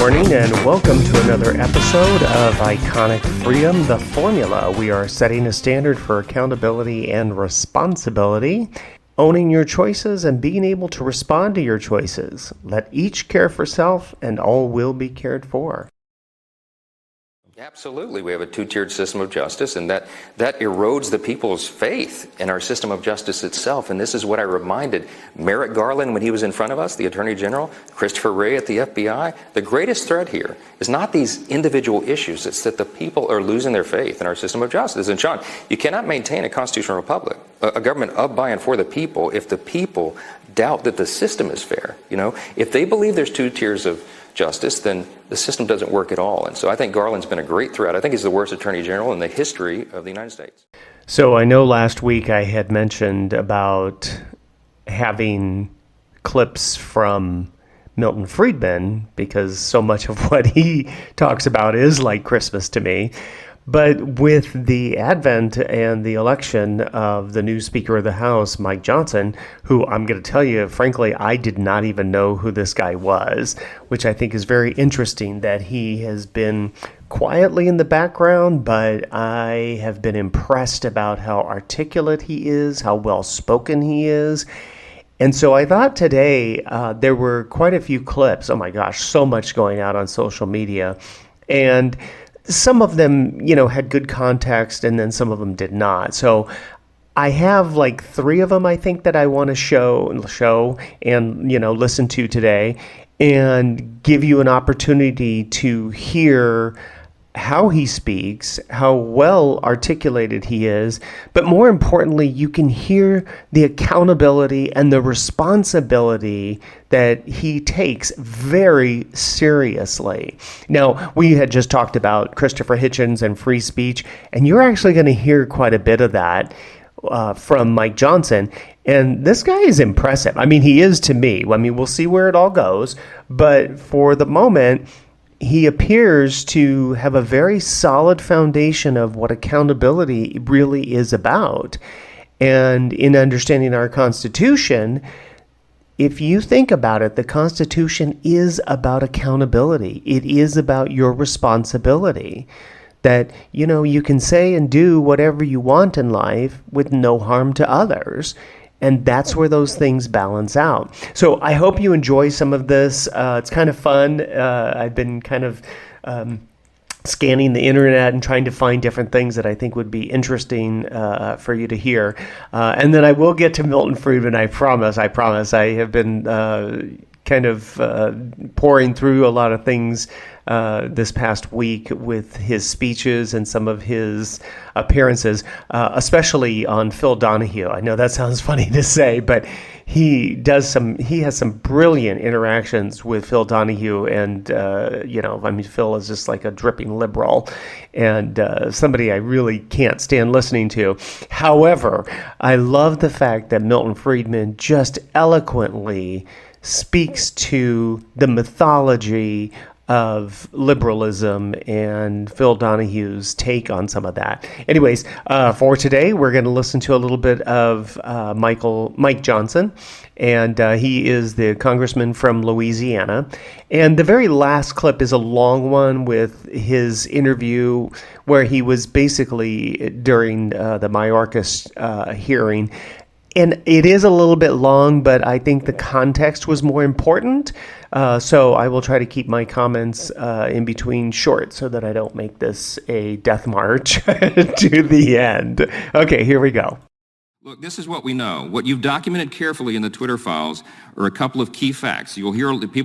morning and welcome to another episode of Iconic Freedom, the formula. We are setting a standard for accountability and responsibility, owning your choices and being able to respond to your choices. Let each care for self and all will be cared for. Absolutely. We have a two-tiered system of justice, and that erodes the people's faith in our system of justice itself. And this is what I reminded Merrick Garland when he was in front of us, the Attorney General, Christopher Wray at the FBI. The greatest threat here is not these individual issues. It's that the people are losing their faith in our system of justice. And Sean, you cannot maintain a constitutional republic, a government of, by, and for the people, if the people doubt that the system is fair. You know, if they believe there's two tiers of justice, then the system doesn't work at all. And so I think Garland's been a great threat. I think he's the worst attorney general in the history of the United States. So I know last week I had mentioned about having clips from Milton Friedman because so much of what he talks about is like Christmas to me. But with the advent and the election of the new Speaker of the House, Mike Johnson, who I'm going to tell you, frankly, I did not even know who this guy was, which I think is very interesting that he has been quietly in the background, but I have been impressed about how articulate he is, how well-spoken he is. And so I thought today there were quite a few clips. Oh my gosh, so much going out on social media. And some of them, you know, had good context and then some of them did not. So I have like 3 of them, I think, that I want to show and, you know, listen to today and give you an opportunity to hear how he speaks, how well articulated he is, but more importantly, you can hear the accountability and the responsibility that he takes very seriously. Now, we had just talked about Christopher Hitchens and free speech, and you're actually going to hear quite a bit of that from Mike Johnson. And this guy is impressive. I mean, he is to me. I mean, we'll see where it all goes, but for the moment, he appears to have a very solid foundation of what accountability really is about. And in understanding our Constitution, if you think about it, the Constitution is about accountability. It is about your responsibility. That, you know, you can say and do whatever you want in life with no harm to others. And that's where those things balance out. So I hope you enjoy some of this. It's kind of fun. I've been kind of scanning the internet and trying to find different things that I think would be interesting for you to hear. And then I will get to Milton Friedman, I promise. I have been kind of pouring through a lot of things this past week with his speeches and some of his appearances, especially on Phil Donahue. I know that sounds funny to say, but he has some brilliant interactions with Phil Donahue, and you know, I mean, Phil is just like a dripping liberal and somebody I really can't stand listening to. However, I love the fact that Milton Friedman just eloquently speaks to the mythology of liberalism and Phil Donahue's take on some of that. Anyways, for today, we're going to listen to a little bit of Mike Johnson, and he is the congressman from Louisiana. And the very last clip is a long one with his interview where he was basically during the Mayorkas hearing. And it is a little bit long, but I think the context was more important. So I will try to keep my comments in between short so that I don't make this a death march to the end. Okay, here we go. Look, this is what we know. What you've documented carefully in the Twitter files are a couple of key facts. People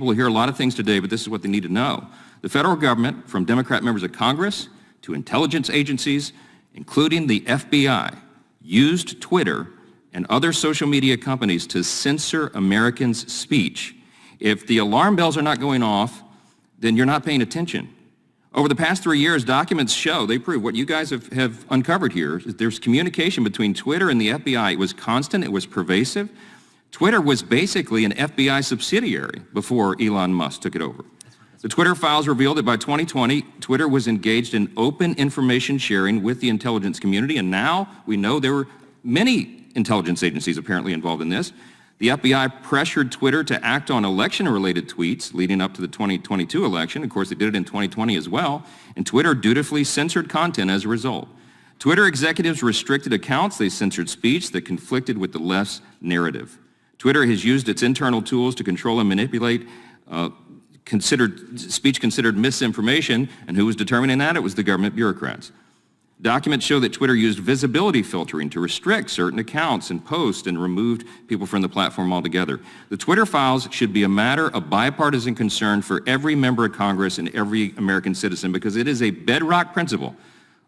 will hear a lot of things today, but this is what they need to know. The federal government, from Democrat members of Congress to intelligence agencies, including the FBI, used Twitter and other social media companies to censor Americans' speech. If the alarm bells are not going off, then you're not paying attention. Over the past 3 years, documents show, they prove what you guys have uncovered here, is there's communication between Twitter and the FBI. It was constant, it was pervasive. Twitter was basically an FBI subsidiary before Elon Musk took it over. The Twitter files revealed that by 2020, Twitter was engaged in open information sharing with the intelligence community, and now we know there were many intelligence agencies apparently involved in this. The FBI pressured Twitter to act on election-related tweets leading up to the 2022 election. Of course, they did it in 2020 as well, and Twitter dutifully censored content as a result. Twitter executives restricted accounts. They censored speech that conflicted with the left's narrative. Twitter has used its internal tools to control and manipulate speech considered misinformation, and who was determining that? It was the government bureaucrats. Documents show that Twitter used visibility filtering to restrict certain accounts and posts and removed people from the platform altogether. The Twitter files should be a matter of bipartisan concern for every member of Congress and every American citizen, because it is a bedrock principle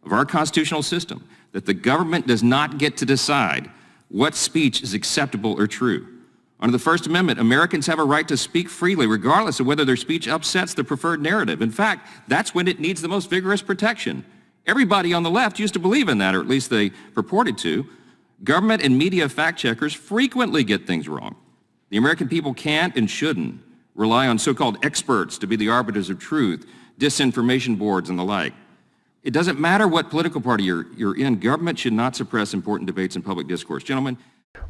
of our constitutional system that the government does not get to decide what speech is acceptable or true. Under the First Amendment, Americans have a right to speak freely, regardless of whether their speech upsets the preferred narrative. In fact, that's when it needs the most vigorous protection. Everybody on the left used to believe in that, or at least they purported to. Government and media fact-checkers frequently get things wrong. The American people can't and shouldn't rely on so-called experts to be the arbiters of truth, disinformation boards and the like. It doesn't matter what political party you're in, government should not suppress important debates in public discourse. Gentlemen.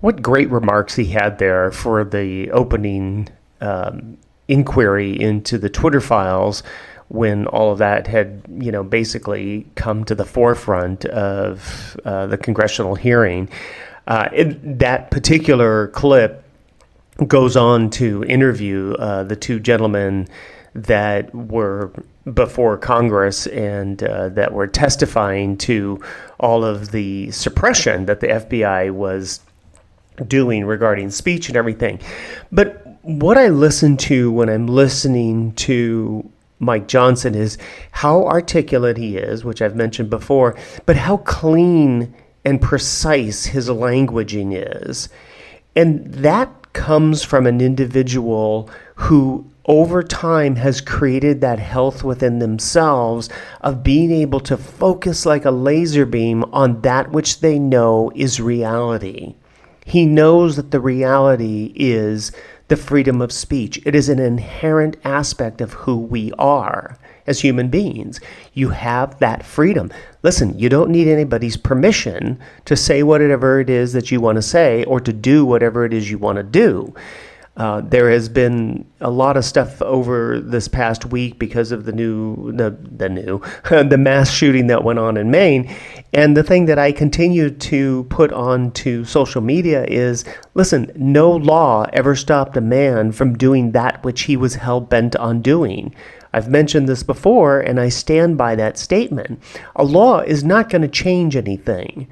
What great remarks he had there for the opening inquiry into the Twitter files, when all of that had, basically come to the forefront of the congressional hearing. That particular clip goes on to interview the two gentlemen that were before Congress and that were testifying to all of the suppression that the FBI was doing regarding speech and everything. But what I listen to when I'm listening to Mike Johnson is how articulate he is, which I've mentioned before, but how clean and precise his languaging is. And that comes from an individual who over time has created that health within themselves of being able to focus like a laser beam on that which they know is reality. He knows that the reality is the freedom of speech. It is an inherent aspect of who we are as human beings. You have that freedom. Listen, you don't need anybody's permission to say whatever it is that you want to say or to do whatever it is you want to do. There has been a lot of stuff over this past week because of the mass shooting that went on in Maine. And the thing that I continue to put onto social media is, listen, no law ever stopped a man from doing that which he was hell-bent on doing. I've mentioned this before, and I stand by that statement. A law is not going to change anything.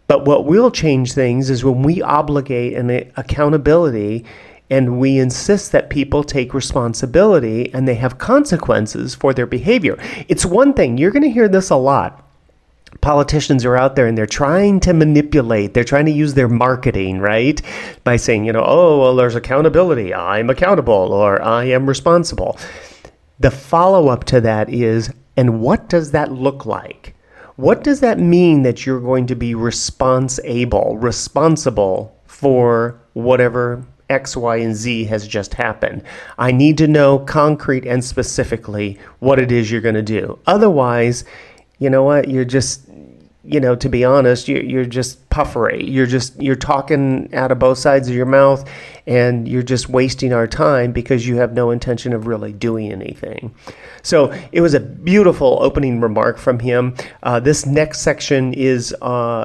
But what will change things is when we obligate an accountability and we insist that people take responsibility and they have consequences for their behavior. It's one thing, you're going to hear this a lot. Politicians are out there and they're trying to manipulate. They're trying to use their marketing, right? By saying, oh, well, there's accountability. I'm accountable or I am responsible. The follow-up to that is, and what does that look like? What does that mean that you're going to be responsible for whatever X, Y, and Z has just happened? I need to know concrete and specifically what it is you're going to do. Otherwise, you know what? You're just, to be honest, you're just puffery. You're talking out of both sides of your mouth, and you're just wasting our time because you have no intention of really doing anything. So it was a beautiful opening remark from him. This next section is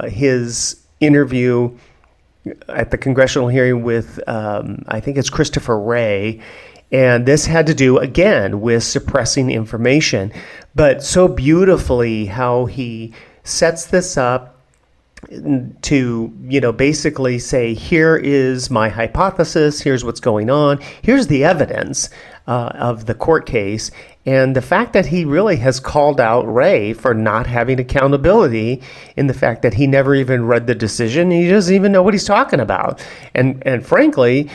his interview at the congressional hearing with, I think it's Christopher Wray. And this had to do, again, with suppressing information. But so beautifully how he sets this up to, basically say, here is my hypothesis, here's what's going on, here's the evidence of the court case. And the fact that he really has called out Ray for not having accountability in the fact that he never even read the decision. He doesn't even know what he's talking about. And frankly,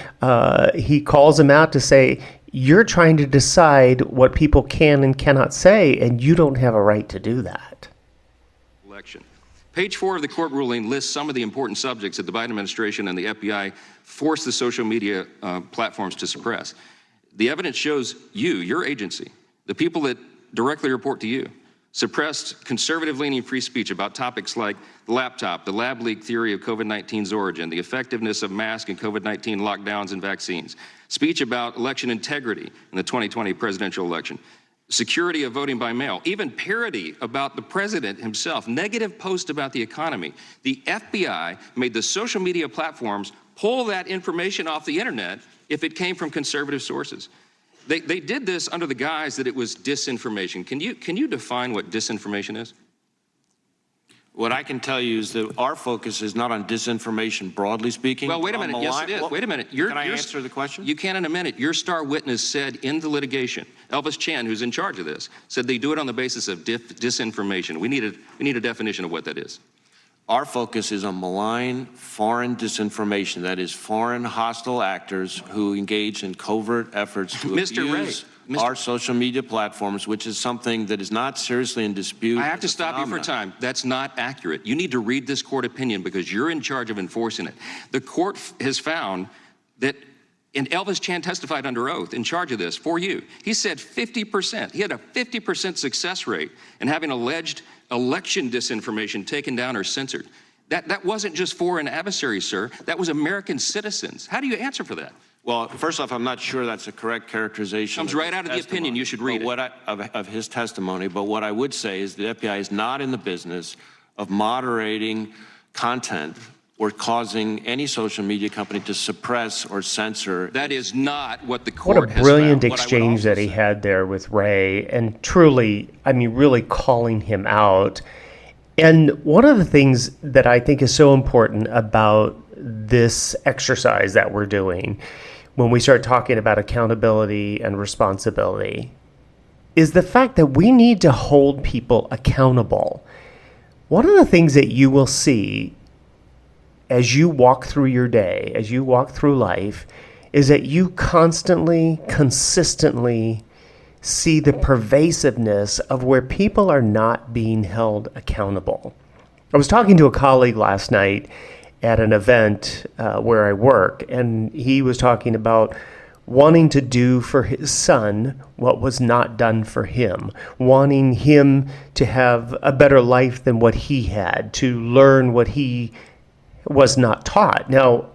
he calls him out to say, you're trying to decide what people can and cannot say, and you don't have a right to do that. Election. Page 4 of the court ruling lists some of the important subjects that the Biden administration and the FBI forced the social media platforms to suppress. The evidence shows your agency, the people that directly report to you, suppressed conservative-leaning free speech about topics like the laptop, the lab leak theory of COVID-19's origin, the effectiveness of masks and COVID-19 lockdowns and vaccines, speech about election integrity in the 2020 presidential election, security of voting by mail, even parody about the president himself, negative posts about the economy. The FBI made the social media platforms pull that information off the internet if it came from conservative sources. They did this under the guise that it was disinformation. Can you define what disinformation is? What I can tell you is that our focus is not on disinformation, broadly speaking. Well, wait a minute. Yes, it is. Wait a minute. Can I answer the question? You can in a minute. Your star witness said in the litigation, Elvis Chan, who's in charge of this, said they do it on the basis of disinformation. We need a definition of what that is. Our focus is on malign foreign disinformation, that is foreign hostile actors who engage in covert efforts to abuse our social media platforms, which is something that is not seriously in dispute. I have to stop you for time. That's not accurate. You need to read this court opinion because you're in charge of enforcing it. The court has found that, and Elvis Chan testified under oath in charge of this for you. He said 50%. He had a 50% success rate in having alleged election disinformation taken down or censored. That wasn't just foreign adversaries, sir. That was American citizens. How do you answer for that? Well, first off, I'm not sure that's a correct characterization. Comes right out of the opinion. You should read it. Of his testimony. But what I would say is the FBI is not in the business of moderating content or causing any social media company to suppress or censor. That is not what the court has found. What a brilliant exchange that he had there with Ray, and truly, I mean, really calling him out. And one of the things that I think is so important about this exercise that we're doing when we start talking about accountability and responsibility is the fact that we need to hold people accountable. One of the things that you will see as you walk through your day, as you walk through life, is that you constantly, consistently see the pervasiveness of where people are not being held accountable. I was talking to a colleague last night at an event where I work, and he was talking about wanting to do for his son what was not done for him, wanting him to have a better life than what he had, to learn what he was not taught. Now,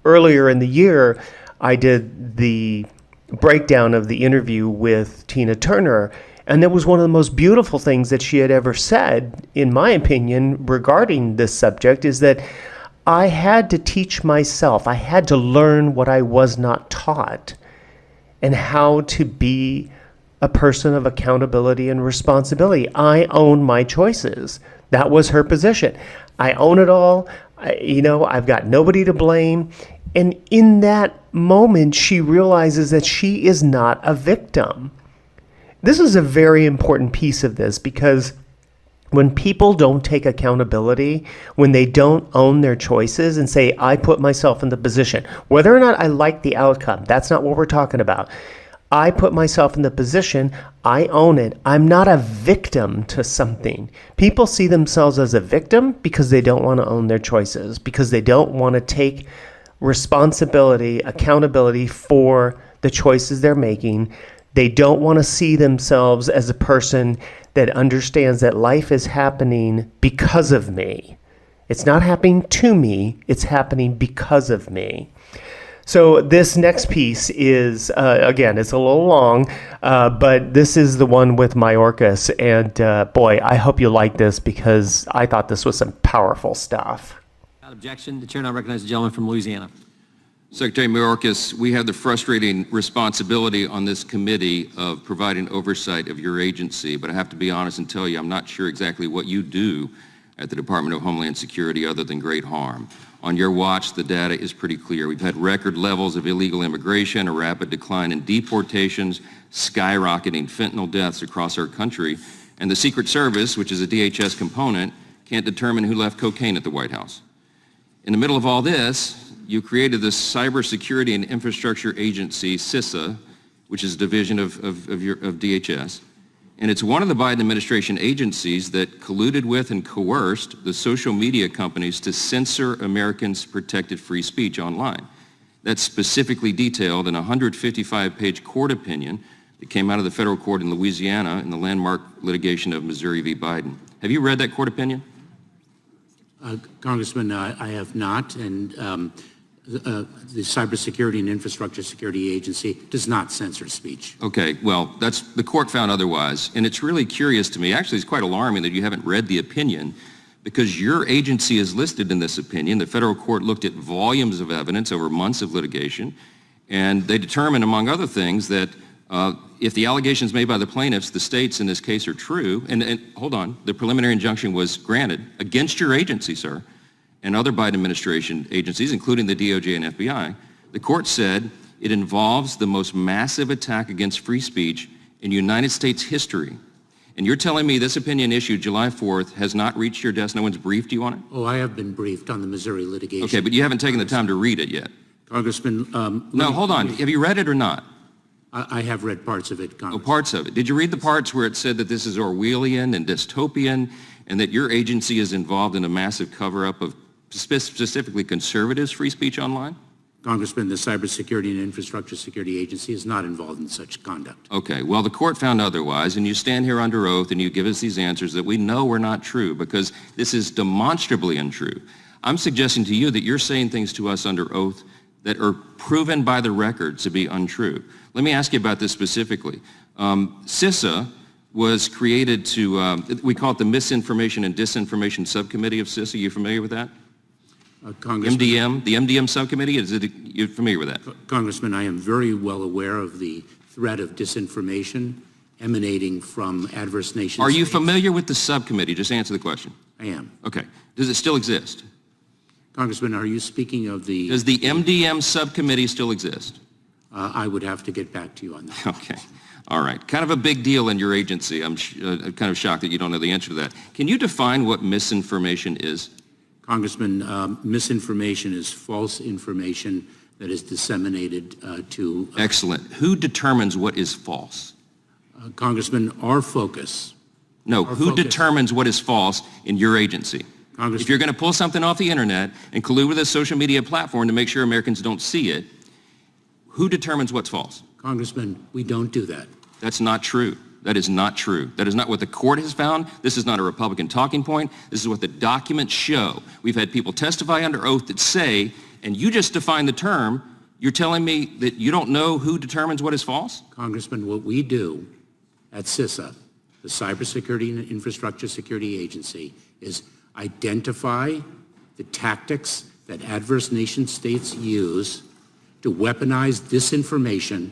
earlier in the year, I did the breakdown of the interview with Tina Turner, and that was one of the most beautiful things that she had ever said, in my opinion, regarding this subject, is that I had to teach myself, I had to learn what I was not taught, and how to be a person of accountability and responsibility. I own my choices. That was her position. I own it all. I've got nobody to blame. And in that moment, she realizes that she is not a victim. This is a very important piece of this, because when people don't take accountability, when they don't own their choices and say, I put myself in the position, whether or not I like the outcome, that's not what we're talking about. I put myself in the position, I own it. I'm not a victim to something. People see themselves as a victim because they don't want to own their choices, because they don't want to take responsibility, accountability for the choices they're making. They don't want to see themselves as a person that understands that life is happening because of me. It's not happening to me, it's happening because of me. So this next piece is, again, it's a little long, but this is the one with Mayorkas. And boy, I hope you like this, because I thought this was some powerful stuff. Without objection, the chair now recognizes the gentleman from Louisiana. Secretary Mayorkas, we have the frustrating responsibility on this committee of providing oversight of your agency, but I have to be honest and tell you, I'm not sure exactly what you do at the Department of Homeland Security other than great harm. On your watch, the data is pretty clear. We've had record levels of illegal immigration, a rapid decline in deportations, skyrocketing fentanyl deaths across our country, and the Secret Service, which is a DHS component, can't determine who left cocaine at the White House. In the middle of all this, you created the Cybersecurity and Infrastructure Agency, CISA, which is a division of DHS. And it's one of the Biden administration agencies that colluded with and coerced the social media companies to censor Americans' protected free speech online. That's specifically detailed in a 155-page court opinion It came out of the federal court in Louisiana in the landmark litigation of Missouri v. Biden. Have you read that court opinion? Congressman, I have not, and the Cybersecurity and Infrastructure Security Agency does not censor speech. Okay, well, the court found otherwise, and it's really curious to me. Actually, it's quite alarming that you haven't read the opinion, because your agency is listed in this opinion. The federal court looked at volumes of evidence over months of litigation, and they determined, among other things, that if the allegations made by the plaintiffs, the states in this case, are true, and hold on, the preliminary injunction was granted against your agency, sir, and other Biden administration agencies, including the DOJ and FBI, the court said it involves the most massive attack against free speech in United States history. And you're telling me this opinion issued July 4th has not reached your desk? No one's briefed you on it? Oh, I have been briefed on the Missouri litigation. Okay, but you haven't taken the time to read it yet. Congressman, No, hold on. Have you read it or not? I have read parts of it, Congressman. Oh, parts of it. Did you read the parts where it said that this is Orwellian and dystopian and that your agency is involved in a massive cover-up of specifically conservatives' free speech online? Congressman, the Cybersecurity and Infrastructure Security Agency is not involved in such conduct. Okay, well, the court found otherwise, and you stand here under oath and you give us these answers that we know are not true because this is demonstrably untrue. I'm suggesting to you that you're saying things to us under oath that are proven by the record to be untrue. Let me ask you about this specifically. CISA was created to, we call it the Misinformation and Disinformation Subcommittee of CISA. Are you familiar with that? Congressman, MDM, the MDM subcommittee, you're familiar with that? Congressman, I am very well aware of the threat of disinformation emanating from adverse nations. Are you familiar with the subcommittee? Just answer the question. I am. Okay. Does it still exist? Congressman, are you speaking of the... Does the MDM subcommittee still exist? I would have to get back to you on that. Okay. All right. Kind of a big deal in your agency. I'm kind of shocked that you don't know the answer to that. Can you define what misinformation is? Congressman, misinformation is false information that is disseminated to... Excellent. Who determines what is false? Congressman, our focus... No, who determines what is false in your agency? Congressman, If you're going to pull something off the internet and collude with a social media platform to make sure Americans don't see it, who determines what's false? Congressman, we don't do that. That's not true. That is not true. That is not what the court has found. This is not a Republican talking point. This is what the documents show. We've had people testify under oath that say, and you just defined the term, you're telling me that you don't know who determines what is false? Congressman, what we do at CISA, the Cybersecurity and Infrastructure Security Agency, is identify the tactics that adverse nation states use to weaponize disinformation.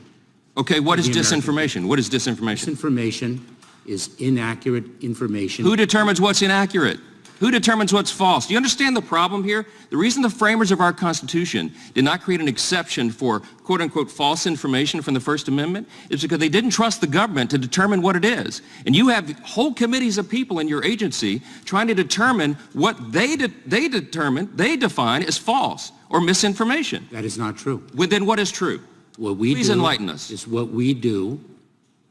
Okay, what is disinformation? What is disinformation? Disinformation is inaccurate information. Who determines what's inaccurate? Who determines what's false? Do you understand the problem here? The reason the framers of our Constitution did not create an exception for quote-unquote false information from the First Amendment is because they didn't trust the government to determine what it is. And you have whole committees of people in your agency trying to determine what they define as false or misinformation. That is not true. Well, then what is true? Please enlighten us. What we do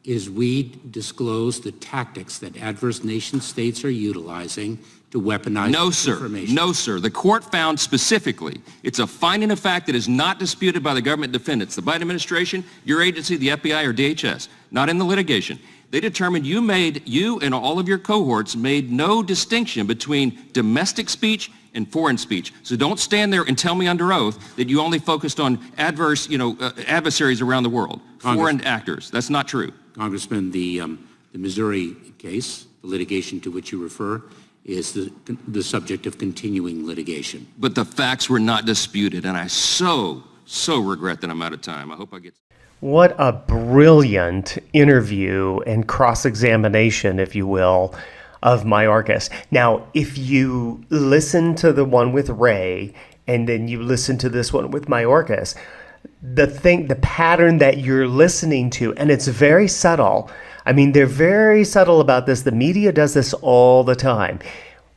is we disclose the tactics that adverse nation states are utilizing to weaponize disinformation. No, sir. The court found specifically, it's a finding of fact that is not disputed by the government defendants, the Biden administration, your agency, the FBI, or DHS, not in the litigation. They determined you and all of your cohorts made no distinction between domestic speech and foreign speech. So don't stand there and tell me under oath that you only focused on adversaries around the world, foreign actors. That's not true. Congressman, the Missouri case, the litigation to which you refer, is the subject of continuing litigation. But the facts were not disputed, and I so regret that I'm out of time. I hope I get... What a brilliant interview and cross-examination, if you will, of Mayorkas. Now, if you listen to the one with Ray and then you listen to this one with Mayorkas, the pattern that you're listening to, and it's very subtle. I mean, they're very subtle about this. The media does this all the time.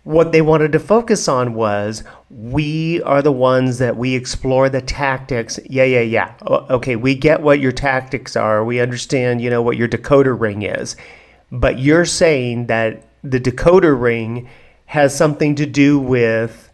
What they wanted to focus on was, we are the ones that we explore the tactics. Yeah. Okay, we get what your tactics are. We understand, what your decoder ring is. But you're saying that the decoder ring has something to do with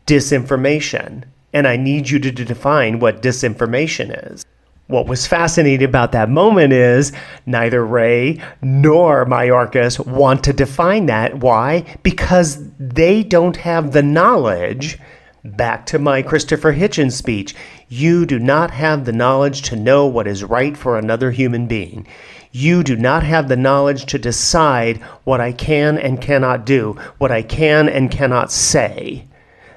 disinformation. And I need you to define what disinformation is. What was fascinating about that moment is neither Ray nor Mayorkas want to define that. Why? Because they don't have the knowledge. Back to my Christopher Hitchens speech. You do not have the knowledge to know what is right for another human being. You do not have the knowledge to decide what I can and cannot do, what I can and cannot say.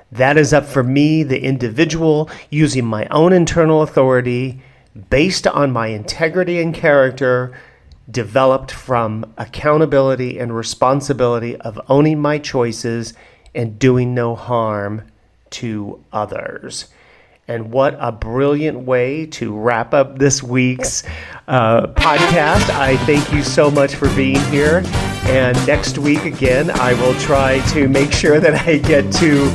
That is up for me, the individual, using my own internal authority based on my integrity and character, developed from accountability and responsibility of owning my choices and doing no harm to others. And what a brilliant way to wrap up this week's podcast. I thank you so much for being here. And next week, again, I will try to make sure that I get to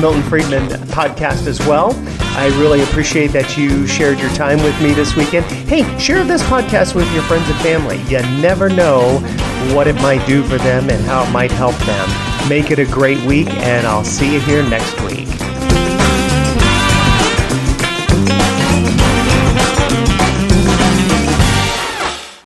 Milton Friedman podcast as well. I really appreciate that you shared your time with me this weekend. Hey, share this podcast with your friends and family. You never know what it might do for them and how it might help them. Make it a great week, and I'll see you here next week.